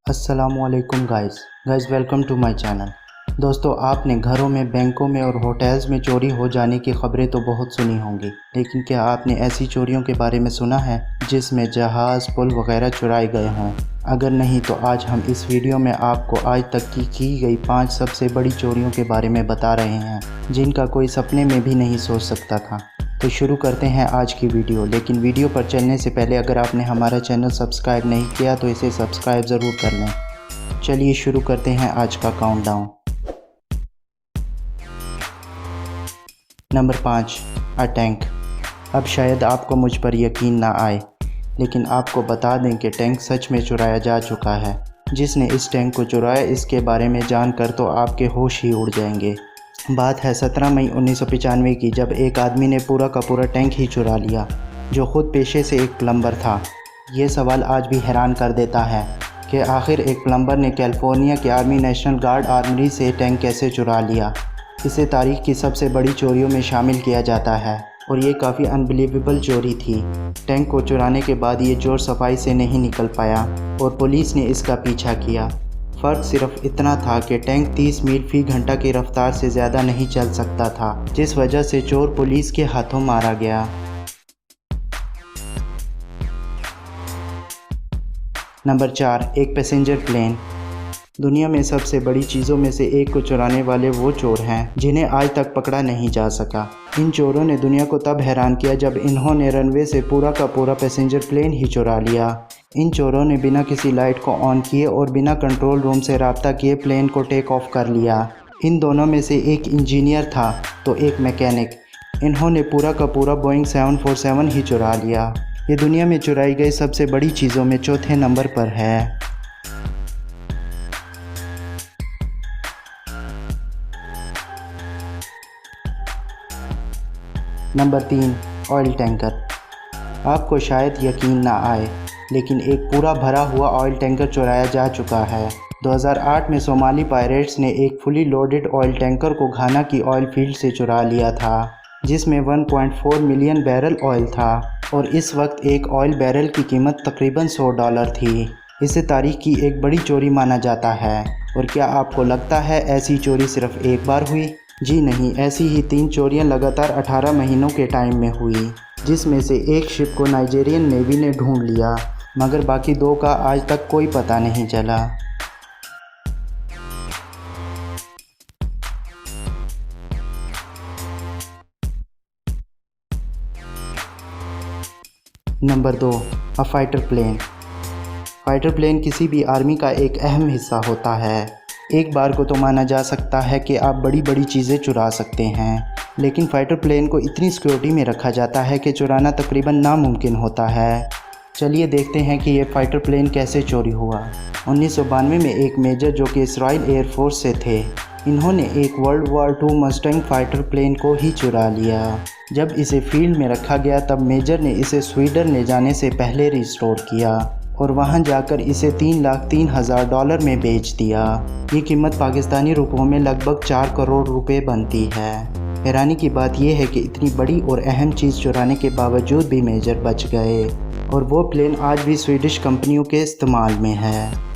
अस्सलाम वालेकुम guys welcome to my channel. दोस्तों, आपने घरों में, बैंकों में और होटल्स में चोरी हो जाने की खबरें तो बहुत सुनी होंगी, लेकिन क्या आपने ऐसी चोरियों के बारे में सुना है जिसमें जहाज़, पुल वगैरह चुराए गए हों? अगर नहीं तो आज हम इस वीडियो में आपको आज तक की गई 5 सबसे बड़ी चोरियों के बारे में बता रहे हैं जिनका कोई सपने में भी नहीं सोच सकता था। तो शुरू करते हैं आज की वीडियो। लेकिन वीडियो पर चलने से पहले अगर आपने हमारा चैनल सब्सक्राइब नहीं किया तो इसे सब्सक्राइब ज़रूर कर लें। चलिए शुरू करते हैं आज का काउंटडाउन। Number 5, a tank. अब शायद आपको मुझ पर यकीन ना आए, लेकिन आपको बता दें कि टैंक सच में चुराया जा चुका है। जिसने इस टैंक को चुराया इसके बारे में जानकर तो आपके होश ही उड़ जाएंगे। बात है 17 मई 1995 की, जब एक आदमी ने पूरा का पूरा टैंक ही चुरा लिया, जो ख़ुद पेशे से एक प्लम्बर था। ये सवाल आज भी हैरान कर देता है कि आखिर एक प्लम्बर ने कैलिफोर्निया के आर्मी नेशनल गार्ड आर्मरी से टैंक कैसे चुरा लिया। इसे तारीख़ की सबसे बड़ी चोरियों में शामिल किया जाता है और ये काफ़ी अनबिलीवेबल चोरी थी। टैंक को चुराने के बाद ये चोर सफाई से नहीं निकल पाया और पुलिस ने इसका पीछा किया। फ़र्क सिर्फ इतना था कि टैंक 30 मील फ़ी घंटा की रफ्तार से ज़्यादा नहीं चल सकता था, जिस वजह से चोर पुलिस के हाथों मारा गया। नंबर 4, एक पैसेंजर प्लेन। दुनिया में सबसे बड़ी चीज़ों में से एक को चुराने वाले वो चोर हैं जिन्हें आज तक पकड़ा नहीं जा सका। इन चोरों ने दुनिया को तब हैरान किया जब इन्होंने रनवे से पूरा का पूरा पैसेंजर प्लेन ही चुरा लिया। इन चोरों ने बिना किसी लाइट को ऑन किए और बिना कंट्रोल रूम से राब्ता किए प्लेन को टेक ऑफ कर लिया। इन दोनों में से एक इंजीनियर था तो एक मैकेनिक। इन्होंने पूरा का पूरा बोइंग 747 ही चुरा लिया। ये दुनिया में चुराई गई सबसे बड़ी चीज़ों में चौथे नंबर पर है। Number 3, oil tanker. आपको शायद यकीन ना आए, लेकिन एक पूरा भरा हुआ ऑयल टैंकर चुराया जा चुका है। 2008 में सोमाली पायरेट्स ने एक फुली लोडेड ऑयल टैंकर को घाना की ऑयल फील्ड से चुरा लिया था, जिसमें 1.4 मिलियन बैरल ऑयल था और इस वक्त एक ऑयल बैरल की कीमत तकरीबन $100 थी। इसे तारीख़ की एक बड़ी चोरी माना जाता है। और क्या आपको लगता है ऐसी चोरी सिर्फ एक बार हुई? जी नहीं, ऐसी ही 3 चोरियां लगातार 18 महीनों के टाइम में हुई, जिसमें से एक शिप को नाइजीरियन नेवी ने ढूंढ लिया, मगर बाकी 2 का आज तक कोई पता नहीं चला। Number 2, a fighter plane. Fighter plane किसी भी आर्मी का एक अहम हिस्सा होता है। एक बार को तो माना जा सकता है कि आप बड़ी बड़ी चीज़ें चुरा सकते हैं, लेकिन फ़ाइटर प्लेन को इतनी सिक्योरिटी में रखा जाता है कि चुराना तकरीबन नामुमकिन होता है। चलिए देखते हैं कि ये फ़ाइटर प्लेन कैसे चोरी हुआ। 1992 में एक मेजर जो कि इसराइल एयरफोर्स से थे, इन्होंने एक world war 2 Mustang fighter plane को ही चुरा लिया। जब इसे फील्ड में रखा गया तब मेजर ने इसे स्वीडन ले जाने से पहले रिस्टोर किया और वहां जाकर इसे $3,03,000 में बेच दिया। ये कीमत पाकिस्तानी रुपयों में लगभग 4 करोड़ रुपए बनती है। हैरानी की बात यह है कि इतनी बड़ी और अहम चीज़ चुराने के बावजूद भी मेजर बच गए और वो प्लेन आज भी स्वीडिश कंपनियों के इस्तेमाल में है।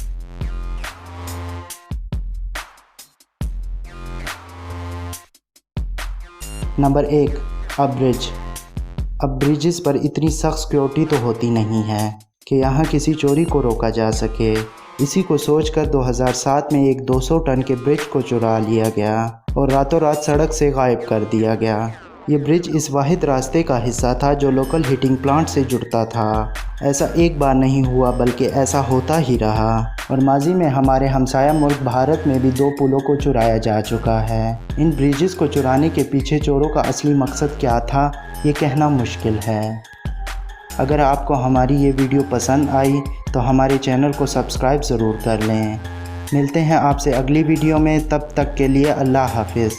नंबर 1, अ ब्रिज। अब ब्रिजेस पर इतनी सख्त सिक्योरिटी तो होती नहीं है कि यहाँ किसी चोरी को रोका जा सके। इसी को सोचकर 2007 में एक 200 टन के ब्रिज को चुरा लिया गया और रातों रात सड़क से गायब कर दिया गया। ये ब्रिज इस वाहिद रास्ते का हिस्सा था जो लोकल हीटिंग प्लांट से जुड़ता था। ऐसा एक बार नहीं हुआ बल्कि ऐसा होता ही रहा और माजी में हमारे हमसाया मुल्क भारत में भी 2 पुलों को चुराया जा चुका है। इन ब्रिजेस को चुराने के पीछे चोरों का असली मकसद क्या था, ये कहना मुश्किल है। अगर आपको हमारी ये वीडियो पसंद आई तो हमारे चैनल को सब्सक्राइब ज़रूर कर लें। मिलते हैं आपसे अगली वीडियो में, तब तक के लिए अल्लाह हाफिज़।